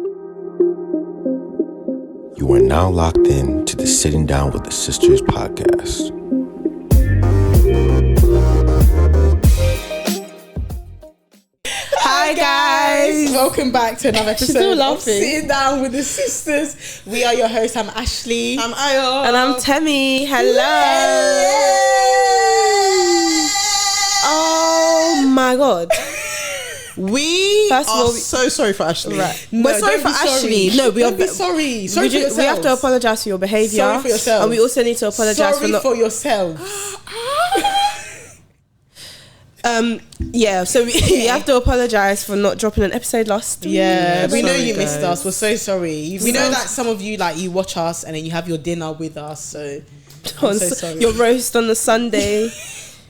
You are now locked in to the Sitting Down with the Sisters podcast. Hi guys, welcome back to another episode of Sitting Down with the Sisters. We are your hosts. I'm Ashley. I'm Ayo. And I'm Temi. Hello. Oh my god. We are so sorry for Ashley. Right. No, we're sorry for Ashley. No, we are sorry. Sorry for yourselves. We have to apologise for your behaviour. Sorry for yourself. And we also need to apologise for yourself. So we have to apologise for not dropping an episode last week. Yeah, we know you guys. missed us. We're so sorry. We know that some of you you watch us and then you have your dinner with us. So I'm so sorry. Your roast on the Sunday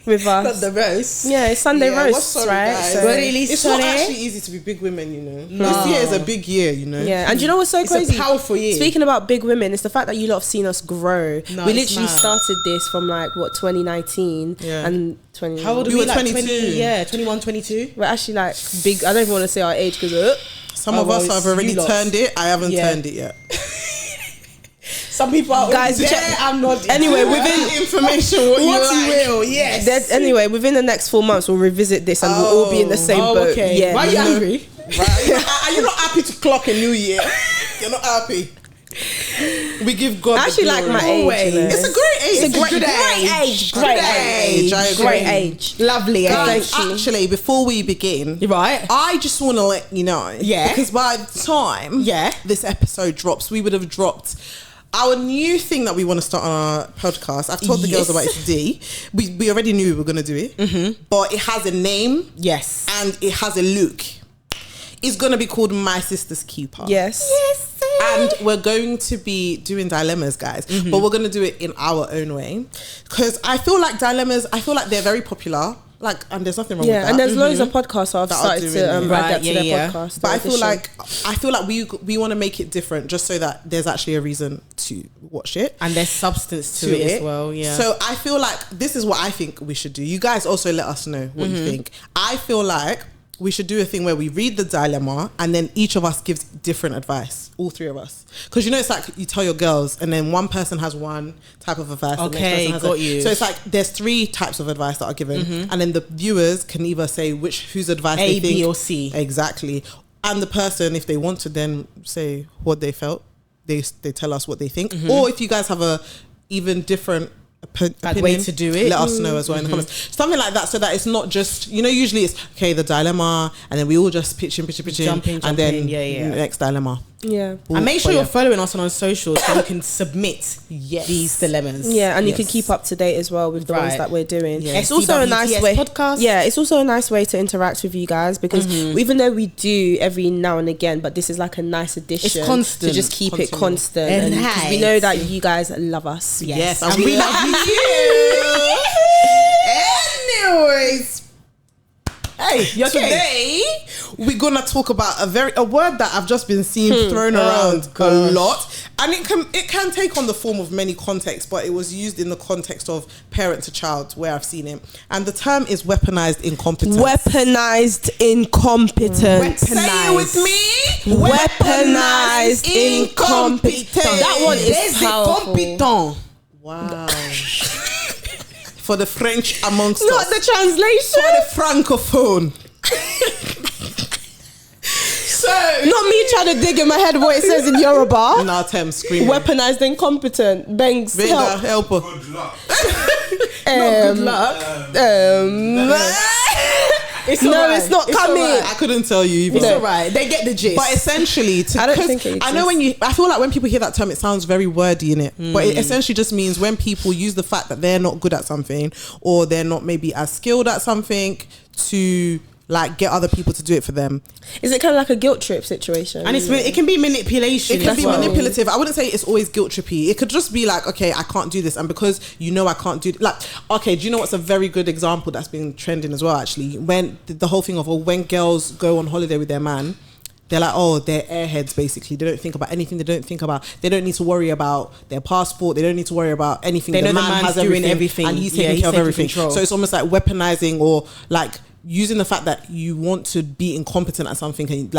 with us. Not the roast. Yeah, it's Sunday roast, right? Guys. So it's not actually easy to be big women, you know. No. This year is a big year, you know. Yeah, and do you know what's so crazy? It's a powerful year. Speaking about big women, it's the fact that you lot have seen us grow. No, we it's literally mad. started this from 2019 and 20. How old are we we? were 22. 21, 22. We're actually big. I don't even want to say our age because some of us have already turned it. I haven't turned it yet. Some people are guys. there. I'm not. Anyway, within information, what you will. Yes. Anyway, within the next 4 months, we'll revisit this and we'll all be in the same boat. Okay. Yeah. Why are you angry? Right? Are you not happy to clock a new year? You're not happy. We give God. I actually the like glory. my age. You know? It's a great age. It's a great age. Great age. I agree. Great age. Lovely age. Guys, actually, before we begin, Right. I just want to let you know, because by the time this episode drops, we would have dropped our new thing that we want to start on our podcast. I've told the girls about it today. We already knew we were going to do it, but it has a name, and it has a look. It's going to be called My Sister's Keeper. Yes. And we're going to be doing dilemmas, guys, but we're going to do it in our own way, because I feel like they're very popular. And there's nothing wrong with that. And there's loads of podcasts I've started to add that to their podcast. But I feel like we want to make it different, just so that there's actually a reason to watch it, and there's substance to it as well. Yeah. So I feel like this is what I think we should do. You guys also let us know what you think. I feel like we should do a thing where we read the dilemma and then each of us gives different advice, all three of us. Because you know, it's like you tell your girls and then one person has one type of advice. Okay, the next person has got you. So it's like there's 3 types of advice that are given, and then the viewers can either say whose advice they think. A, B or C. Exactly. And the person, if they want to then say what they felt, they tell us what they think. Or if you guys have a even different opinion, way to do it, let us know as well in the comments, something like that, so that it's not just, you know, usually it's the dilemma and then we all just pitch in Jumping, and then next dilemma. And make sure you're following us on our socials so you can submit these dilemmas. And you can keep up to date as well with the ones that we're doing. It's also a nice SDWTS way. podcast. It's also a nice way to interact with you guys, because even though we do every now and again, but this is like a nice addition. It's constant. To just keep it constant, and nice. we know that you guys love us. Yes, and we love you. Anyways, Hey, today we're gonna talk about a word that I've just been seeing thrown around a lot, and it can take on the form of many contexts, but it was used in the context of parent to child where I've seen it, and the term is weaponized incompetence. Weaponized incompetence. Say it with me. Weaponized incompetence. That one is powerful. Incompetent. Wow. For the French amongst Not us. the translation. For the francophone. So Not me trying to dig in my head what it says in Yoruba. now Tem screaming. Weaponized incompetent. Banks, Benga, help. help her. Good luck. It's not coming. alright. I couldn't tell you even. It's alright. They get the gist. But essentially, I don't think it I know I feel like when people hear that term, it sounds very wordy in it. But it essentially just means when people use the fact that they're not good at something, or they're not maybe as skilled at something, to get other people to do it for them. Is it kind of like a guilt trip situation? and it can be manipulation. It can be what I mean. manipulative. I wouldn't say it's always guilt trippy. It could just be like, okay, I can't do this, and because I can't do okay, do you know what's a very good example that's been trending as well, actually? When the whole thing of when girls go on holiday with their man, they're like, they're airheads, basically. They don't think about anything. They don't need to worry about their passport. They don't need to worry about anything. They know the man has doing everything. and he's taking care of everything. Control. So it's almost like weaponizing, or using the fact that you want to be incompetent at something and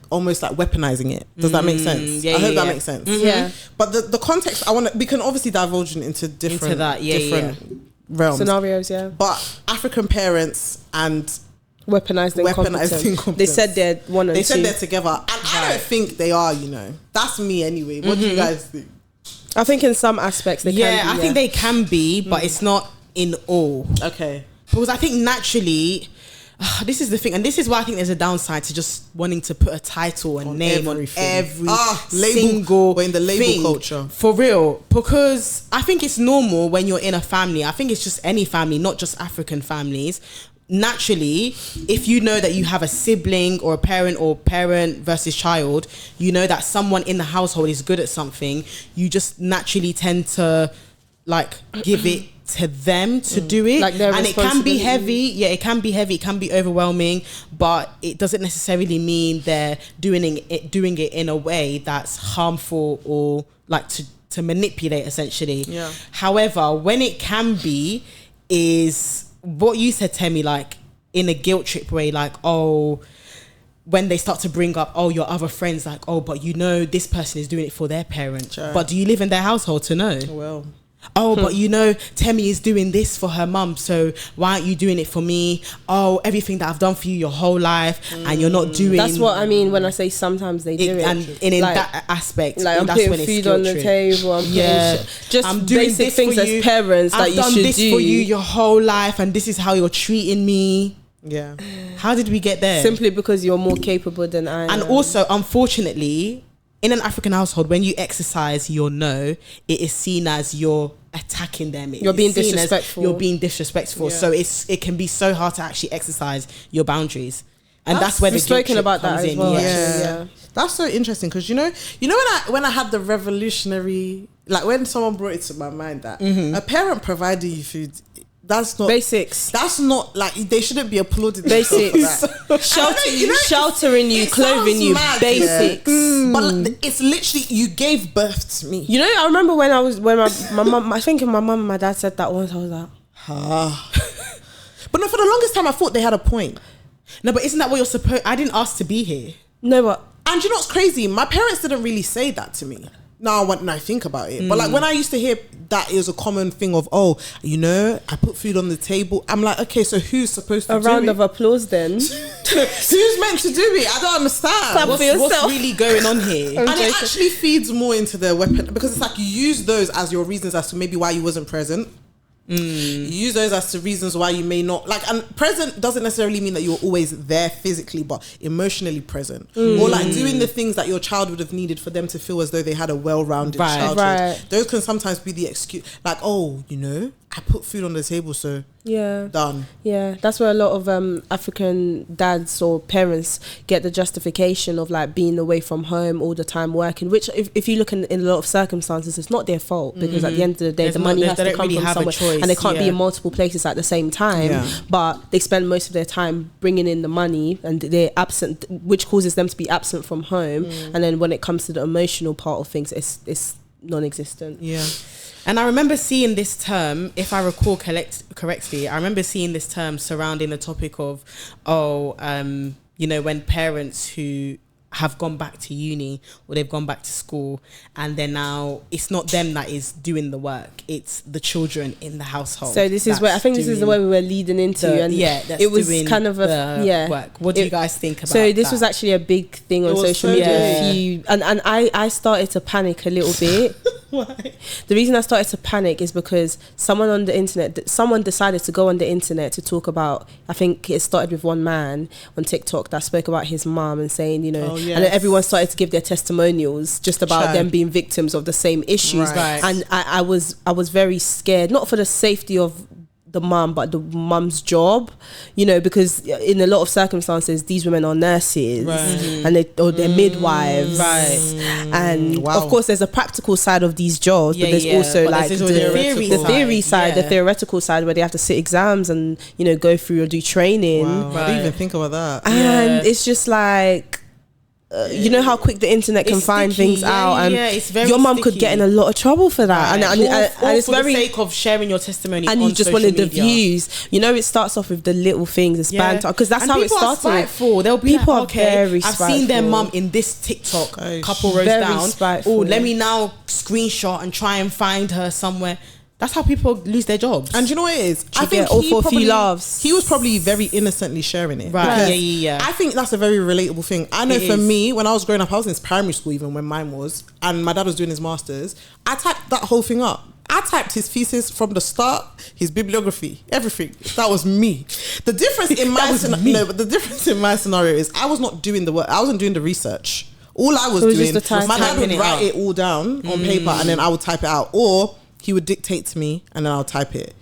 almost like weaponizing it. Does that make sense? I hope that makes sense. Yeah. But the context we can obviously divulge into different realms, scenarios. Yeah. But African parents and Weaponized incompetence. They said they're one and two. They said they're together, and I don't think they are. That's me anyway. What do you guys think? I think in some aspects they can be. I think they can be, but it's not in all. Okay. Because I think naturally, this is the thing, and this is why I think there's a downside to just wanting to put a title and name everything. on every label. We're in the label thing, culture. For real. Because I think it's normal when you're in a family. I think it's just any family, not just African families. Naturally, if you know that you have a sibling or a parent versus child, you know that someone in the household is good at something, you just naturally tend to like give it to them to do it. Like their and it can be heavy. Yeah, it can be heavy, it can be overwhelming, but it doesn't necessarily mean they're doing it in a way that's harmful or like to manipulate essentially. Yeah. However, when it can be is what you said, Temi, like in a guilt trip way, like, oh, when they start to bring up, oh, your other friends, like, oh, but this person is doing it for their parent. Sure. But do you live in their household to know? Well. Oh, but Temi is doing this for her mum, so why aren't you doing it for me? Oh, everything that I've done for you your whole life and you're not doing. That's what I mean when I say sometimes they do it. And in like, that aspect, like I'm that's putting when food on the table. I'm just I'm doing basic this things for as you. parents that I've you done should this do for you your whole life, and this is how you're treating me. Yeah. How did we get there? Simply because you're more capable than I am. And also, unfortunately, in an African household, when you exercise your no, it is seen as you're attacking them. You're being disrespectful. You're being disrespectful. Yeah. So it can be so hard to actually exercise your boundaries. And that's where the we've spoken guilt trip about that comes as in. well. Yeah. That's so interesting because you know when I had the revolutionary, like when someone brought it to my mind that a parent providing you food, that's not basics. That's not like they shouldn't be applauded. Basics. Sheltering you, clothing you. Mad, basics. Yeah. But it's literally you gave birth to me. You know, I remember when my mum, I think my mum and my dad said that once. I was like, But no, for the longest time I thought they had a point. No, but isn't that what you're supposed? I didn't ask to be here. no, but And you know what's crazy? My parents didn't really say that to me. Now when I think about it, but like when I used to hear that it was a common thing of, oh, I put food on the table. I'm like, okay, so who's supposed to a do round it? of applause then. Who's meant to do it? I don't understand. What's really going on here? And it actually feeds more into the weapon because it's like you use those as your reasons as to maybe why you wasn't present. You use those as to reasons why you may not like, and present doesn't necessarily mean that you're always there physically, but emotionally present, or like doing the things that your child would have needed for them to feel as though they had a well-rounded childhood. Right. Those can sometimes be the excuse, like, oh, I put food on the table, so done. Yeah, that's where a lot of African dads or parents get the justification of like being away from home all the time working, which if you look in a lot of circumstances, it's not their fault because at the end of the day, the money has to come from somewhere and they can't be in multiple places at the same time, but they spend most of their time bringing in the money and they're absent, which causes them to be absent from home. And then when it comes to the emotional part of things, it's non-existent. Yeah. And I remember seeing this term, if I recall correctly, I remember seeing this term surrounding the topic of, when parents who have gone back to uni or they've gone back to school and then now it's not them that is doing the work, it's the children in the household. So this is where I think this is the way we were leading into, and it was kind of a work. What do you guys think about so this was actually a big thing on social media and I started to panic a little bit. Why? The reason I started to panic is because someone decided to go on the internet to talk about, I think it started with one man on TikTok that spoke about his mum and saying, and then everyone started to give their testimonials just about them being victims of the same issues. Right. And I was very scared, not for the safety of the mum, but the mum's job, because in a lot of circumstances these women are nurses and they're midwives, and of course there's a practical side of these jobs, but there's also like the theory side, the theoretical side where they have to sit exams and go through or do training. I didn't even think about that. And it's just like, you know how quick the internet can It's find sticky. things out, and it's very your mum could sticky. get in a lot of trouble for that. Right. And it's for very the sake of sharing your testimony, and on you just social wanted the media. views. You know, it starts off with the little things, it's banter, because that's And how it people are started. spiteful. They'll be People like, are okay, very I've seen their spiteful. mum in this TikTok couple rows Very down. spiteful. Oh, let me now screenshot and try and find her somewhere. That's how people lose their jobs. And do you know what it is? I get think all he for a few probably- laughs. He was probably very innocently sharing it. Right. Because Yeah. I think that's a very relatable thing. I know It for is. me, when I was growing up, I was in primary school even when mine was, and my dad was doing his masters. I typed that whole thing up. I typed his thesis from the start, his bibliography, everything. That was me. The difference in my but the difference in my scenario is I was not doing the work. I wasn't doing the research. All I was It was doing, just the typing. my dad would Typing it write out. it all down on paper, and then I would type it out, or he would dictate to me, and then I'll type it.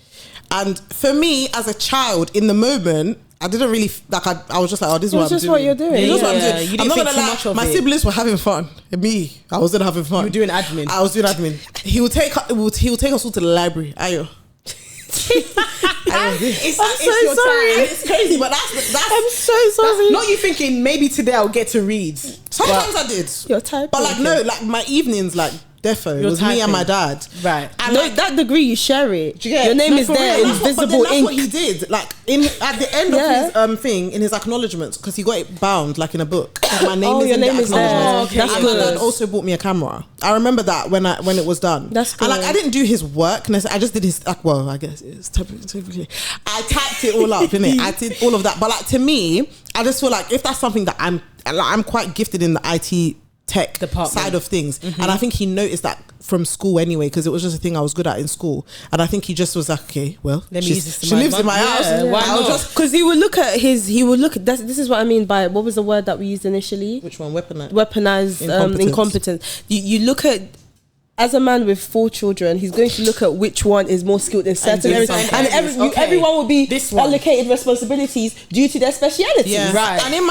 And for me, as a child, in the moment, I didn't really I was just like, oh, this is It what was I'm just doing. what you're doing. This is what I'm Yeah, doing. you didn't I'm not think gonna too lie, much of my it. siblings were having fun. Me, I wasn't having fun. You were doing admin. I was doing admin. He would take us all to the library. Ayo. It's I'm so your sorry. time. It's crazy, but that's I'm so sorry. Not you thinking maybe today I'll get to read. sometimes I did. Your typing. But like no, like my evenings, like defo, it You're was me and typing. my dad. Right. And No, like, that degree you share it. do you get Your it? name No, is for there real. in That's what- but visible then that's what ink. he did. Like at the end Yeah. of his thing, in his acknowledgements, because he got it bound like in a book. Like, my name Oh, is your in name the is there. acknowledgements. Okay, That's And my good. dad also bought me a camera. I remember that when it was done. That's And like good. I didn't do his work. I just did his well, I guess it's typically. I typed it all up, innit? I did all of that. But like to me, I just feel like if that's something that I'm quite gifted in the IT tech Department. side of things, and I think he noticed that from school anyway, because it was just a thing I was good at in school, and I think he just was like, okay, well, Let me use this to she my lives in my advantage. house. Yeah, why I'll not? just Because he would look at this is what I mean by, what was the word that we used initially? which one weaponized? Weaponized incompetence. You look at, as a man with 4 children, he's going to look at which one is more skilled in certain do areas, certain and areas. Okay. everyone will be This one. allocated responsibilities due to their specialities. Yeah, Right. And in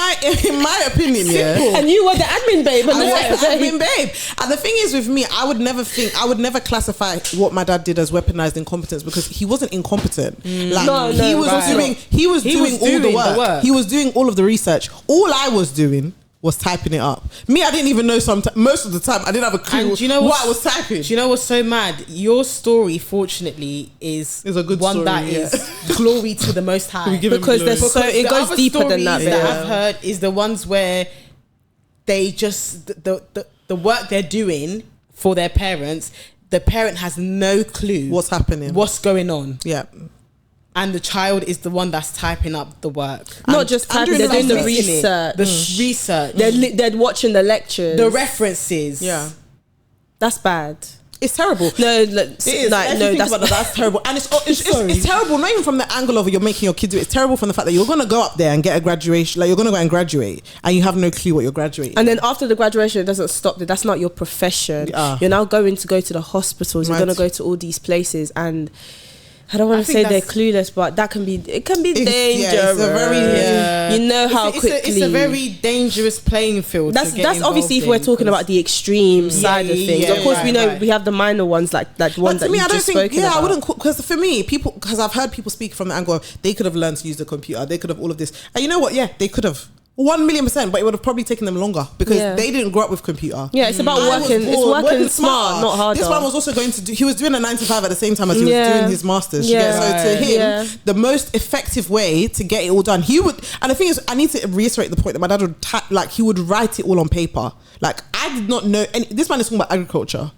my opinion, yeah. And you were the admin babe, and I the was secretary. the admin babe. And the thing is with me, I would never classify what my dad did as weaponized incompetence, because he wasn't incompetent. Like No, he was right. he was doing all the doing the work. work. He was doing all of the research. All I was doing was typing it up. Me, I didn't even know most of the time. I didn't have a clue And do you know what I was typing. Do you know what's so mad? Your story, fortunately, is It's a good one story, that yeah. is glory to the Most High. We give him Because glory. there's so it the goes other deeper than that. stories that Yeah. I've heard is the ones where they just the work they're doing for their parents, the parent has no clue What's happening? what's going on, Yeah. and the child is the one that's typing up the work. Not And- just and typing, doing they're doing the something. research. The research, They're watching the lectures. the references. Yeah. That's bad. It's terrible. No, It is. like, If no, you think that's about that, that's terrible. And it's terrible, not even from the angle of you're making your kids do it. It's terrible from the fact that you're going to go up there and get a graduation, like you're going to go and graduate, and you have no clue what you're graduating. And then after the graduation, it doesn't stop there. That's not your profession. Yeah. You're now going to go to the hospitals. You're Right. going to go to all these places, and I don't want I to think say they're that's- clueless, but that can be dangerous. yeah, it's a very- You know how quickly. It's a very dangerous playing field. That's to get obviously if involved we're in, talking 'cause- about the extreme side of things. yeah, Of course, we right, know right. we have the minor ones like one But that to me, you I don't just think. spoken Yeah, about. I wouldn't, because for me, people, because I've heard people speak from the angle of they could have learned to use the computer, they could have all of this, and you know what? Yeah, they could have 1,000,000%, but it would have probably taken them longer because Yeah. they didn't grow up with computer. Yeah, it's about I was working. It's bored, working smart, not harder. This one was also going to do. He was doing a 9 to 5 at the same time as he was Yeah. doing his masters. Yeah. Yeah. So to him, Yeah. the most effective way to get it all done, he would. And the thing is, I need to reiterate the point that my dad would he would write it all on paper. Like I did not know any. This man is talking about agriculture.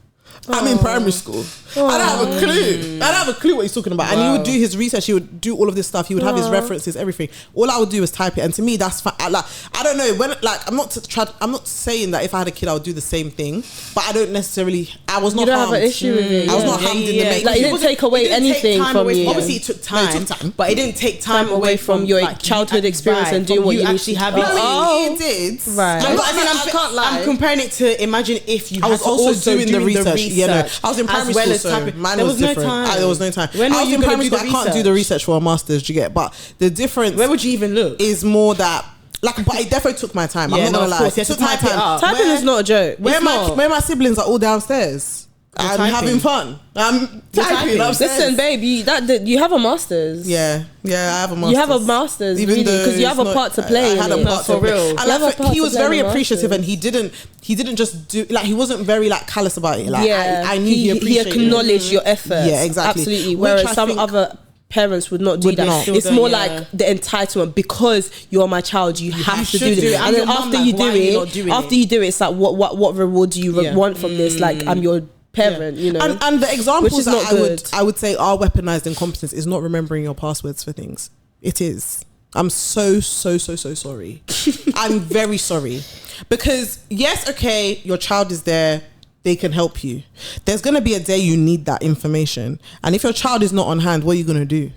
I'm in primary school. I don't have a clue. I don't have a clue what he's talking about. And he would do his research. He would do all of this stuff. He would have his references, everything. All I would do is type it. And to me, that's fine. I don't know when. Like I'm not saying that if I had a kid, I would do the same thing. But I don't necessarily. I was not. You don't harmed. have an issue with it. I was yeah. not harmed in the making. Like, it didn't take away anything time from away. you. Obviously, it took time, it took time. but it didn't take time away from your childhood experience and doing what you actually need to have do. it. Oh. It did. Right. I can't lie. I'm comparing it to imagine if you I was had to also doing the research. Yeah, no. I was in as primary well school, as so typing. mine There was was no different. time. There was no time. When I are was you in gonna primary do school. the I can't do the research for a master's. Do you get? But the difference. Where would you even look? Is more that. Like, but it definitely took my time. Yeah, I'm not no, gonna of lie. course, you It have took to my type it time. up. Typing is not a joke. Where It's not. my siblings are all downstairs. I'm having fun. I'm typing. Listen, babe, you have a master's. Yeah, I have a master's. You have a master's, even really, because you have a part to play. I had a part to play. And he was very appreciative, and he didn't just do he wasn't very like callous about it. Like I knew he appreciated. He acknowledged your efforts. Yeah, exactly. Absolutely. Whereas some other parents would not do that. It's more like the entitlement, because you're my child, you have to do it. And then after you do it, it's like what reward do you want from this? Like, I'm your parent, you know. And the examples that I would say are weaponized incompetence is not remembering your passwords for things. It is. I'm so sorry. I'm very sorry. Because yes, okay, your child is there, they can help you. There's going to be a day you need that information. And if your child is not on hand, what are you going to do?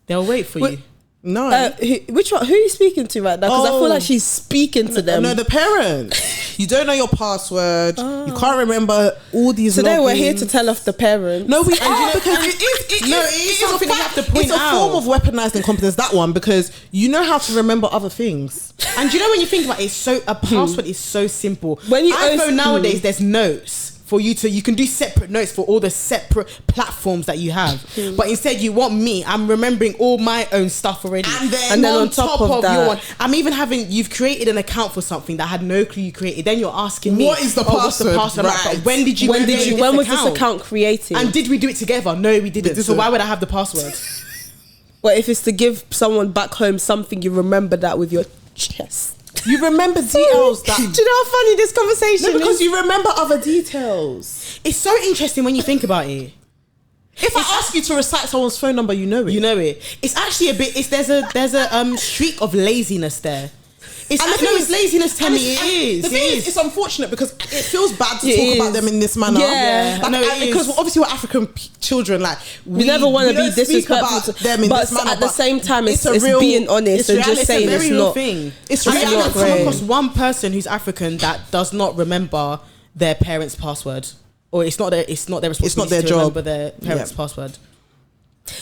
They'll wait for you. No. Which one? Who are you speaking to right now? Because I feel like she's speaking to them. No, the parents. You don't know your password. You can't remember all these Today logins. we're here to tell off the parents. No, we are, because it's something you have to point out. It's a form of weaponized incompetence, that one, because you know how to remember other things. And you know, when you think about it, a password is so simple. When you iPhone nowadays, there's notes for you can do separate notes for all the separate platforms that you have. But instead you want me, I'm remembering all my own stuff already. And then on top of that, your one, I'm even you've created an account for something that I had no clue you created. Then you're asking me, what is the password? What's the password? Right. But when was this account created? And did we do it together? No, we didn't. So why would I have the password? Well, if it's to give someone back home something, you remember that with your chest. You remember details that... Do you know how funny this conversation is? Because is? you remember other details. It's so interesting when you think about it. If I ask you to recite someone's phone number, you know it. You know it. It's actually a bit... there's a streak of laziness there. It's laziness, Tammy. It is. The thing is, it's unfortunate because it feels bad to talk about them in this manner. Yeah. Because obviously we're African children. Like we never want to be disrespectful to them in this manner. At the same time, it's being honest and just saying it's not. It's really not great. I've come across one person who's African that does not remember their parents' password, or it's not their responsibility. It's not their job. Remember their parents' password.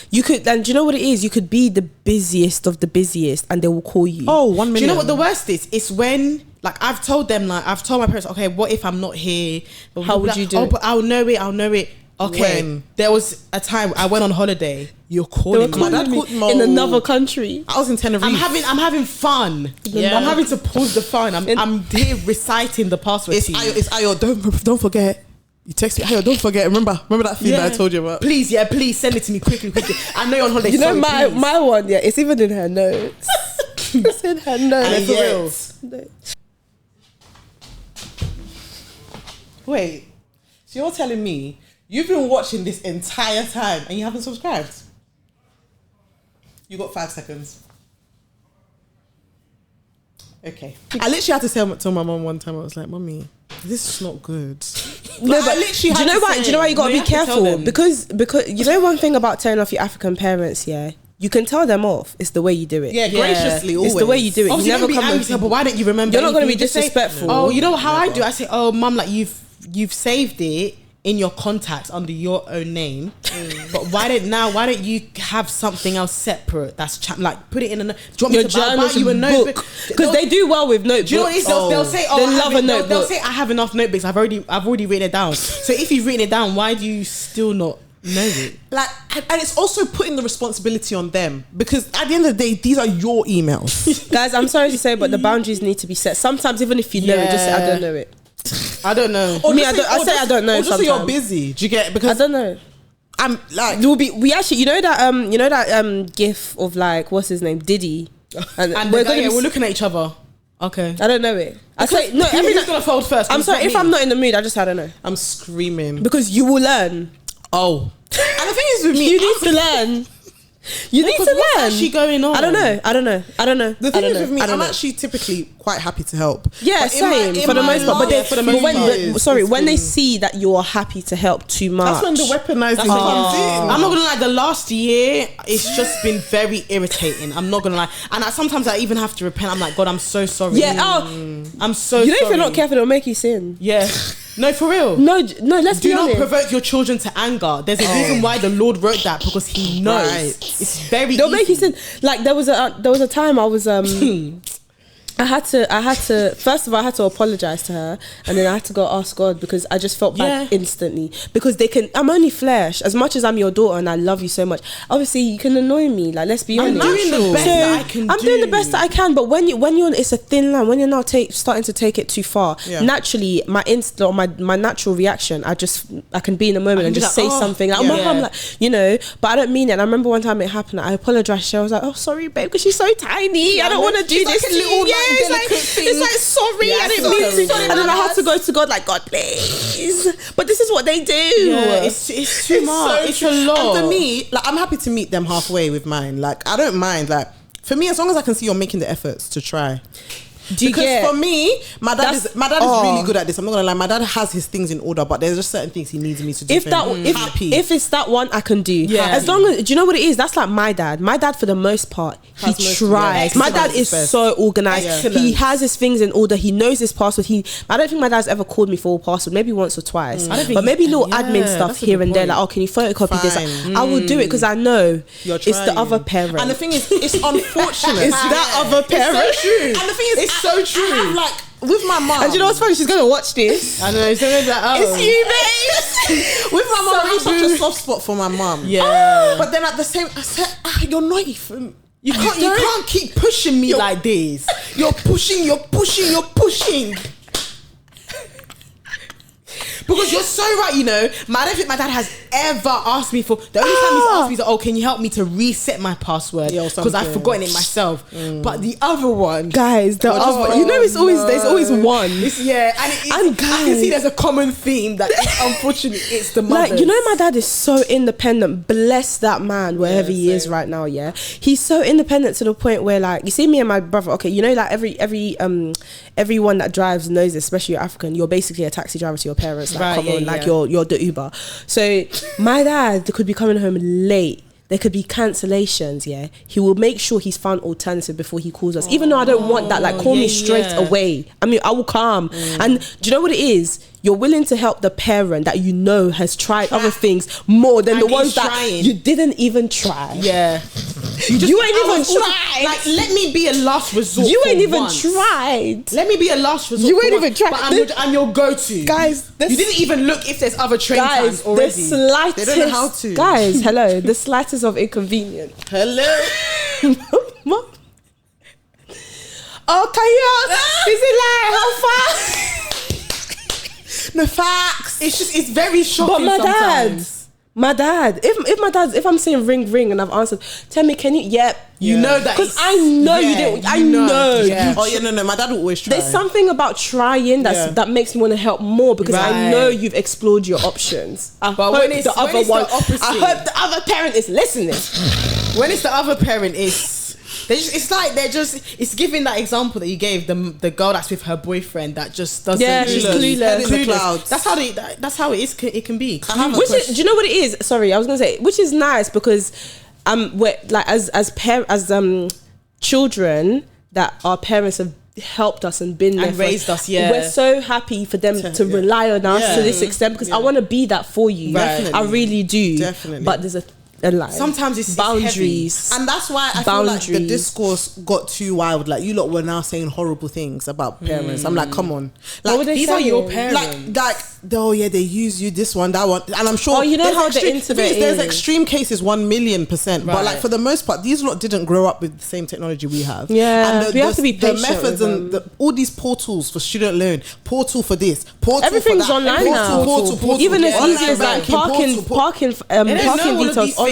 You could, and do you know what it is? You could be the busiest of the busiest, and they will call you. Oh, 1 million. Do you know what the worst is? It's when, like, I've told my parents, okay, what if I'm not here? How would you do it? But I'll know it. Okay. When? There was a time I went on holiday. You're calling me. My dad called me in another country. I was in Tenerife. I'm having fun. Yeah. I'm having to pause the phone. I'm here reciting the password. It's Ayo. Don't forget. You text me, hey, don't forget. Remember that thing that I told you about? Please send it to me quickly. I know you're on holiday. You know, my one, it's even in her notes. It's in her notes. For real. Wait, so you're telling me you've been watching this entire time and you haven't subscribed? You got 5 seconds. Okay. I literally had to tell my mum one time, I was like, Mummy, this is not good. No, but do you know why you gotta be careful? Because you know one thing about telling off your African parents, you can tell them off. It's the way you do it. Yeah, graciously. Always. It's the way you do it. Obviously, you never come angry, but why don't you remember? You're not going to be disrespectful. Oh, you know how I do? I say, oh, Mum, like you've saved it in your contacts under your own name, but why don't you have something else separate that's like put it in a... Do you want me to buy you a notebook? Because they do well with notebooks. Do you know what it is? They'll say, they love a notebook. They'll say, I have enough notebooks. I've already written it down. So if you've written it down, why do you still not know it? Like, and it's also putting the responsibility on them, because at the end of the day, these are your emails. Guys, I'm sorry to say, but the boundaries need to be set. Sometimes, even if you know it, just say, I don't know it. I don't know. I don't know. Or just say you're busy. Do you get? Because I don't know. I'm like, we actually, you know that gif of like, what's his name, Diddy, and we're looking at each other. Okay, I don't know it. I say no. Who's gonna fold first? I'm sorry if I'm not in the mood. I don't know. I'm screaming because you will learn. Oh, and the thing is with me, you need to learn. You need to learn. What's actually going on? I don't know. The thing is with me, I'm actually typically quite happy to help. Yeah, same for the most part. But when they see that you are happy to help too much, that's when the weaponizing comes in. I'm not gonna lie. The last year, it's just been very irritating. I'm not gonna lie, and sometimes I even have to repent. I'm like, God, I'm so sorry. Yeah. I'm so. You know, sorry. if you're not careful, it'll make you sin. Yeah. No, for real. No. Let's be honest. Do not provoke your children to anger. There's a reason why the Lord wrote that, because He knows. It's very. They'll make you sin. Like there was a time I was I had to first of all I had to apologize to her, and then I had to go ask God, because I just felt bad instantly, because I'm only flesh. As much as I'm your daughter and I love you so much, obviously you can annoy me, like, let's be honest. I'm doing the best that I can I'm doing the best that I can, but when you're it's a thin line, when you're now starting to take it too far, naturally my instinct or my natural reaction, I can be in the moment and just say something like, I'm like, you know, but I don't mean it. And I remember one time it happened, I apologized. I was like, oh, sorry babe, because she's so tiny, I don't want to do this to you. It's like, sorry, I didn't mean to. And then I had to go to God, like, God, please. But this is what they do. Yeah, it's too much. It's a lot. And for me, like, I'm happy to meet them halfway with mine. Like, I don't mind. Like, for me, as long as I can see you're making the efforts to try. For me, my dad is really good at this. I'm not gonna lie. My dad has his things in order, but there's just certain things he needs me to do. If it's that one, I can do. As long as, do you know what it is? That's like my dad. My dad, for the most part, he tries. My dad is so organized. He has his things in order. He knows his password. I don't think my dad's ever called me for a password. Maybe once or twice. But maybe little admin stuff here and there. Like, oh, can you photocopy this? I will do it because I know it's the other parent. And the thing is, it's unfortunate. It's that other parent. It's so true. And the thing is, so true. I have, like, with my mum, and you know what's funny? She's gonna watch this. I know. She's gonna be like, oh, it's you, babes. With my mum, I have such a soft spot for my mum. Yeah. But then at the same, I said, you're not even. You can't keep pushing me like this. You're pushing. Because you're so right, you know. I don't think my dad has ever asked me for. The only time he's asked me is, oh, can you help me to reset my password? Because I've forgotten it myself. But the other one, guys, you know, there's always one. And I can see there's a common theme that unfortunately it's the mothers. Like, you know, my dad is so independent. Bless that man wherever he is right now. Yeah, he's so independent to the point where, like, you see me and my brother. Okay, you know, like everyone that drives knows this, especially you're African. You're basically a taxi driver to your parents. Like, you're the Uber. So my dad could be coming home late. There could be cancellations. Yeah, he will make sure he's found alternative before he calls us. Even though I don't want that, like, call me straight away. I mean, I will come. And do you know what it is? You're willing to help the parent that you know has tried other things more than the ones that you didn't even try. Yeah. You ain't even tried. Like, let me be a last resort. You ain't even tried. Let me be a last resort. You ain't even tried. But I'm your go-to. Guys, you didn't even look if there's other train times already. The slightest, they don't know how to. Guys, hello. The slightest of inconvenience. Hello. What? Oh, can you? Is it like how far? No facts. It's very shocking. But sometimes. my dad, if I'm saying ring and I've answered, tell me, can you? Yep. You know that, because I know you didn't. I know. Yeah. Oh yeah, no. My dad will always try. There's something about trying that makes me want to help more, because I know you've explored your options. I hope the other parent is listening. When it's the other parent, it's giving that example that you gave, the girl that's with her boyfriend that just doesn't. Yeah, she's clueless. In the clouds. That's how it can be. Do you know what it is? Sorry, I was gonna say, which is nice, because we're like as children that our parents have helped us and been there and raised us. We're so happy for them to rely on us to this extent, because I want to be that for you. Definitely. I really do. Definitely. But there's a line. Sometimes it's boundaries, and that's why I feel like the discourse got too wild. Like, you lot were now saying horrible things about parents. I'm like, come on, like, these are your parents. Like, oh yeah, they use you, this one, that one, and I'm sure. Oh, you know how the internet is. There's extreme cases, 1,000,000%. But like, for the most part, these lot didn't grow up with the same technology we have. Yeah, and we have to be patient. The methods and all these portals for student loan, portal for this, portal everything's for that, online now. Portal, even as easy as like parking details.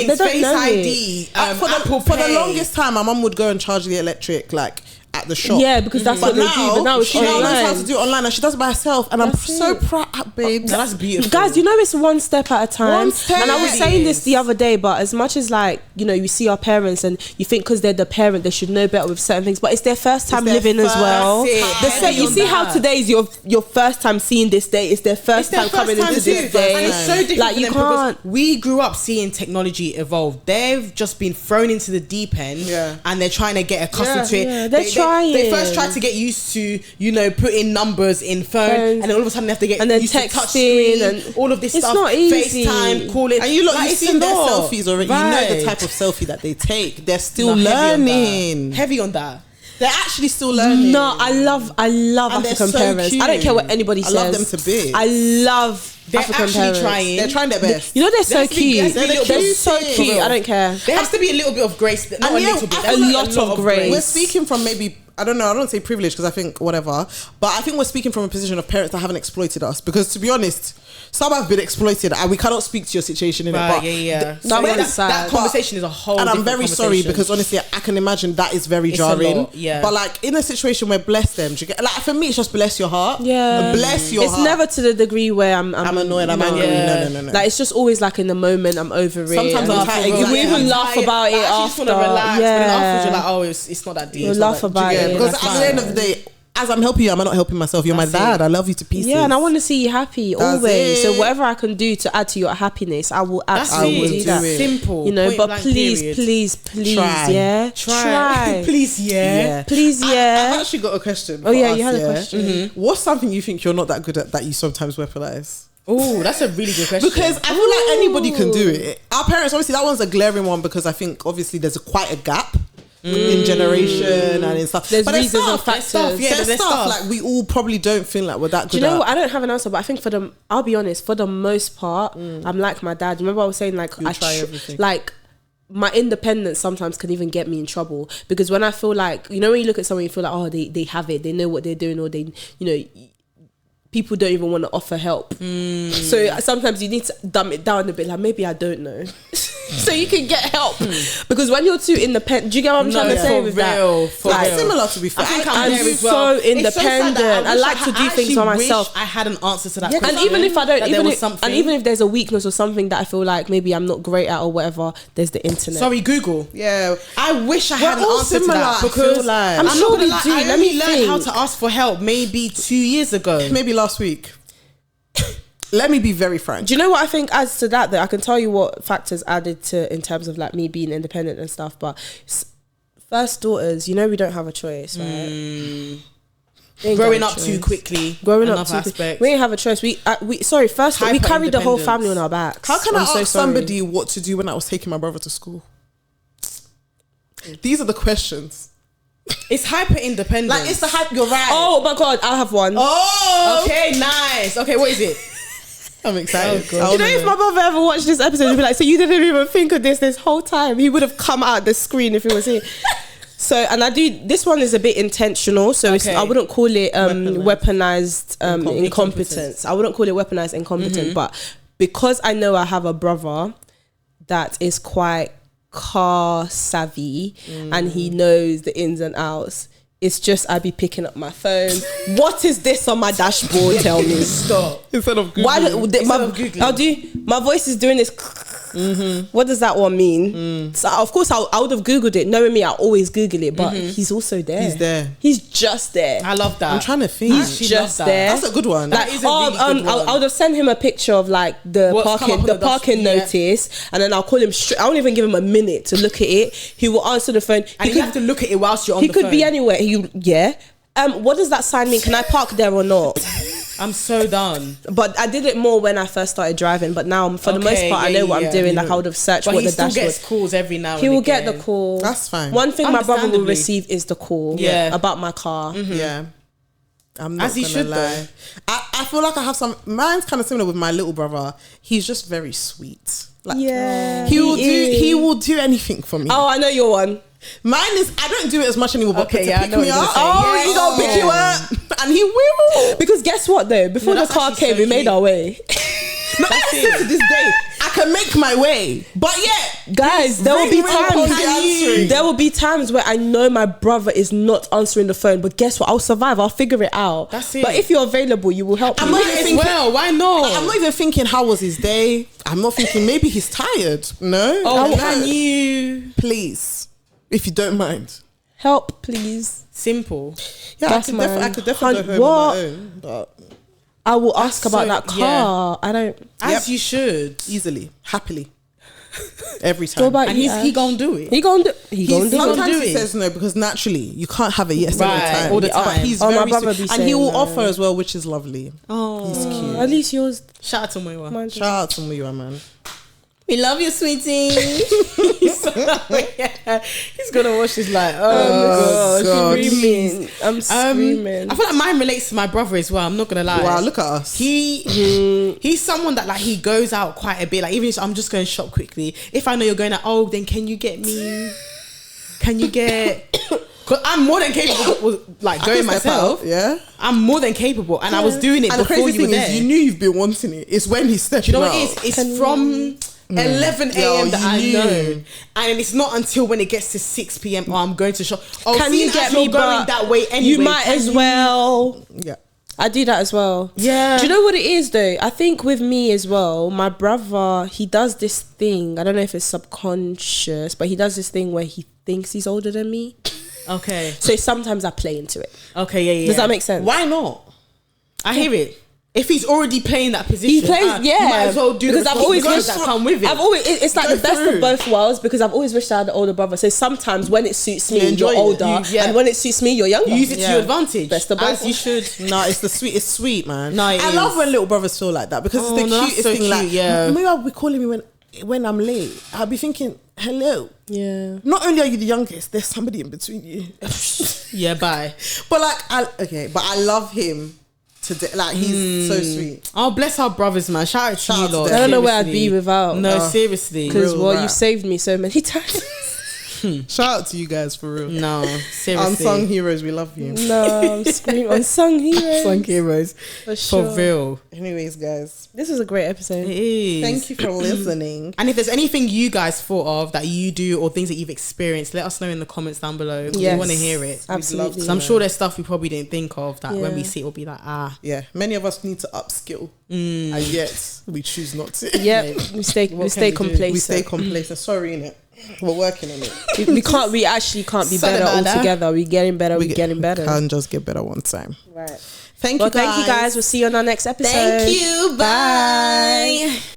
They don't know ID. For the longest time, my mum would go and charge the electric, like, at the shop. Yeah, because that's what they do. But now she knows how to do it online, and she does it by herself. And I'm so proud, babes. That's beautiful. Guys, you know, it's one step at a time. One step. And I was saying this the other day, but as much as, like, you know, you see our parents and you think because they're the parent, they should know better with certain things, but it's their first time living as well. You see how today is your first time seeing this day. It's their first time coming into this day. And it's so different. Like, you can't. We grew up seeing technology evolve. They've just been thrown into the deep end, and they're trying to get accustomed to it. They're trying. They first tried to get used to, you know, putting numbers in phone, and then all of a sudden they have to get used to touch screen and all of this stuff. It's not easy. FaceTime, calling. And you look, you've seen their selfies already. You know the type of selfie that they take. They're still learning. Heavy on that. They're actually still learning. No, I love And they're African so parents. cute. I don't care what anybody I says. love them to bits. I love They're African actually parents. trying. They're trying their best. You know they're so has to be- cute. there has to be a little They're bit so of cute. real. I don't care. There has to be a little bit of grace. Not And a yeah, little bit. I There feel has to like be a lot of grace. We're speaking from maybe, I don't want to say privilege because I think whatever, but I think we're speaking from a position of parents that haven't exploited us, because to be honest, some have been exploited and we cannot speak to your situation in it. Right, But yeah. That So one's sad. that conversation is a whole. and I'm different very sorry conversation. because honestly I can imagine that is very It's a jarring. lot, yeah. But like in a situation where bless them, do you get, like for me it's just bless your heart. Yeah. Bless your It's heart. never to the degree where I'm annoyed, I'm you know, angry. Yeah. No. Like it's just always like in the moment I'm over it. Sometimes and I'm tired. you Exactly. even I'm laugh about it I actually just after. want to relax. But then afterwards, you're Yeah. like, oh, it's not that deep. You'll It's not laugh that- about Yeah, it. because That's at the end of the day, as I'm helping you, I'm not helping myself. You're That's my dad. it. I love you to pieces. Yeah, and I want to see you happy That's always. So it. whatever I can do to add to your happiness, I will That's absolutely it. do do that. it. Simple. You know, point but blank please, period. please, Try. yeah, Try. Please, yeah. please, I've yeah. actually got a question. Oh for yeah, us, you had a question. What's something you think you're not that good at that you sometimes weaponize? Oh, that's a really good question. Because I feel like anybody can do it. Our parents, obviously, that one's a glaring one because I think obviously there's quite a gap in generation and in stuff. There's but reasons and there's factors. stuff, yeah, There's there's stuff stuff. like we all probably don't feel like we're that Do good you know at. what? I don't have an answer, but I think I'll be honest, for the most part, I'm like my dad. Remember I was saying like You try everything. like my independence sometimes can even get me in trouble, because when I feel like, you know, when you look at someone, you feel like, oh, they have it, they know what they're doing, or they, you know, people don't even want to offer help. So sometimes you need to dumb it down a bit, like maybe I don't know. So you can get help. Because when you're too independent, do you get what I'm trying to say with that? Like, similar to be fair. I think I I'm do there as so well. independent. It's so sad that I wish like to do things for myself. I had an answer to that And question. even if I don't, that even there was if, something. and even if there's a weakness or something that I feel like maybe I'm not great at or whatever, there's the internet. Sorry, Google. Yeah. I wish I had an all answer to similar, that I feel because like. I'm I'm not sure gonna we lie, do. I Let only me learned how think. to ask for help maybe 2 years ago. Maybe last week. Let me be very frank. Do you know what I think adds to that? Though I can tell you what factors added to in terms of like me being independent and stuff. But first daughters, you know, we don't have a choice, right? We ain't Growing got a up too choice. quickly. Growing up another too quick. aspect. We ain't have a choice. We first we carried the whole Hyper-independence. family on our backs. How can I'm I so ask sorry. somebody what to do when I was taking my brother to school? These are the questions. It's hyper independent. Like, it's the hype. You're right. Oh my god, I have one. Oh, okay, nice. Okay, what is it? I'm excited. Oh, God. You know, if my brother ever watched this episode, he'd be like, so you didn't even think of this whole time. He would have come out the screen if he was here. So, and I do, this one is a bit intentional. So Okay. I wouldn't call it weaponized Incompetence. incompetence. I wouldn't call it weaponized incompetence. But because I know I have a brother that is quite car savvy and he knows the ins and outs, it's just I be picking up my phone. What is this on my dashboard? Tell me. Stop. Instead of Googling. Why of Googling. I'll do my voice is doing this. What does that one mean? So of course I would have googled it. Knowing me, I always Google it, but he's also there. He's there. He's just there. I love that. I'm trying to think. He's actually just love that. there. That's a good one. That is a really good one. I would have sent him a picture of like the What's come up parking, on the the dash- parking yeah. notice, and then I'll call him straight. I won't even give him a minute to look at it. He will answer the phone. and you have to look at it whilst you're on He the could phone. be anywhere. Yeah. What does that sign mean? Can I park there or not? I'm so done. But I did it more when I first started driving. But now, for the most Okay, part, I yeah, know what yeah, I'm doing. you Like know. I would have searched But what he the still dashboard. gets calls every now and He will again. get the call. That's fine. One thing my brother will Understandably. receive is the call. Yeah. About my car. Yeah. I'm not As he gonna should, lie. I feel like I have some. Mine's kind of similar with my little brother. He's just very sweet. Like, Yeah, he will is. He will do anything for me. Oh, I know your one. Mine is, I don't do it as much anymore, but Okay, to yeah, I pick know me what you're up. saying. Oh, Yeah. he gonna pick you up, and he will. Because guess what though? Before No, the that's car actually came, so we made cute. our way. No, still to this day, I can make my way, but yeah, Guys, there will be ring, ring, times. can't be answering. There will be times where I know my brother is not answering the phone, but guess what? I'll survive. I'll figure it out. That's it. But if you're available, you will help I'm me. not Might even as thinking. well. Why not? I'm not even thinking how was his day. I'm not thinking maybe he's tired. No. Oh, No. can you? Please, if you don't mind. Help, please. Simple. Yeah, That's I could definitely go home what? on my own, but I will ask about so- that car. I don't. As you should. easily, happily, every What time. about And you, he Ash? gonna do it. He gonna do. He gonna do it. Sometimes do he it. says no because naturally you can't have a yes Right, all the time. all the But time. he's Oh, my very brother sweet. be and he saying will no. offer as well, which is lovely. Oh, He's cute. at least yours. Shout out to Moira. Mine Shout out to Muya, man. We love you, sweetie. He's gonna watch this like, oh God. Screaming. I'm screaming. I feel like mine relates to my brother as well. I'm not gonna lie. Wow, look at us. He's someone that like he goes out quite a bit. Like even if I'm just going to shop quickly. If I know you're going out, oh, then can you get me? Can you get? Because I'm more than capable of like going myself. Yeah, I'm more than capable, and I was doing it and before the crazy you were thing there. is, you knew you've been wanting it. It's when he's stepping. Do you know out. what it is? It's from 11 a.m. that I know, and it's not until when it gets to 6 p.m. Oh, I'm going to shop. Oh, Can you get me going that way anyway? You might as well. Yeah. I do that as well. Yeah. Do you know what it is though? I think with me as well, my brother, he does this thing. I don't know if it's subconscious, but he does this thing where he thinks he's older than me. Okay. So sometimes I play into it. Okay, yeah. Does that make sense? Why not? I hear it. If he's already playing that position, He plays, you might as well do because I've always wished that come with it. It's like Go the best through. of both worlds because I've always wished I had an older brother. So sometimes when it suits me, enjoy you're it. older, and when it suits me, you're younger. You use it to your advantage. Best of both as you should. No, it's the sweet. It's sweet, man. No, I love when little brothers feel like that because it's the that's cutest so thing. cute, Like, yeah. maybe I'll be calling me when I'm late. I'll be thinking, hello. Yeah. Not only are you the youngest, there's somebody in between you. Yeah, bye. But but I love him today. Like he's so sweet. Oh, bless our brothers, man. Shout out to you, out to Lord. them. I don't know where I'd Seriously. be without. No, seriously. Because Real you rap. saved me so many times. Shout out to you guys for real. No, seriously. Unsung heroes, we love you. No, I'm screaming. Unsung heroes. Unsung heroes. For sure. For real. Anyways, guys, This was a great episode. It is. thank you for listening. And if there's anything you guys thought of that you do or things that you've experienced, let us know in the comments down below. 'Cause Yes. we want to hear it. Absolutely. Because I'm sure there's stuff we probably didn't think of that when we Yeah. see it, we'll be like, ah. Yeah, many of us need to upskill, and yet we choose not to. Yep, we stay What can complacent. we do? We stay complacent. Sorry, innit? We're working on it. We actually can't be Sorry better about that. altogether. We're getting better. We're getting better. Can't just get better one time. Right. Thank Well, you guys. thank you guys. We'll see you on our next episode. Thank you. Bye.